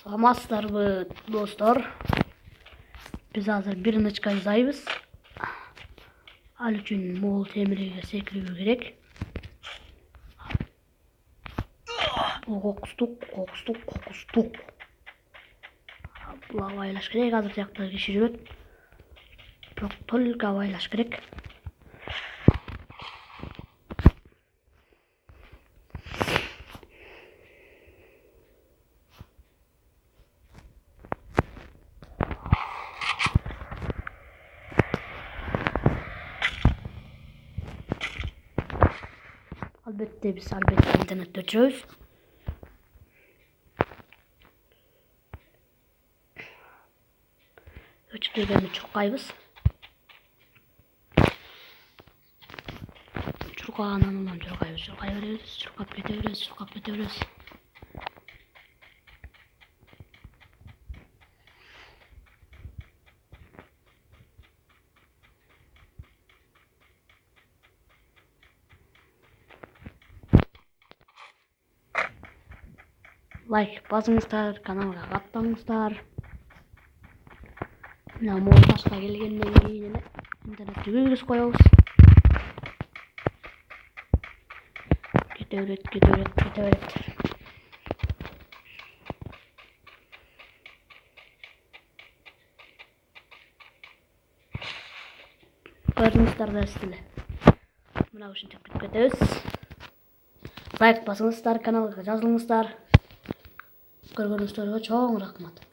Саламатсыздарбы достор. Биз азыр бир нычка жасайбыз. Ал үчүн могул темирге секирүү керек. Кокустук. Була байлаш керек. Азыр тиякта киши жүрөт. Бирок только байлаш керек. Албетте биз интернетте өчүрөбүз. Өчүргөндү чуркайбыз. Чуркагандан улам чуркай беребиз, чуркап кете беребиз. Лайк басыңыздар, каналга каттаңыздар. Мына могул ташка келгенден кийин эле интернетти киргизип коебуз. Кете берет. Көрдүңүздөр да сиз деле. Мына ушинтип кетебиз. Лайк басыңыздар, каналга жазылыңыздар. Көргөнүңүздөргө чоң рахмат.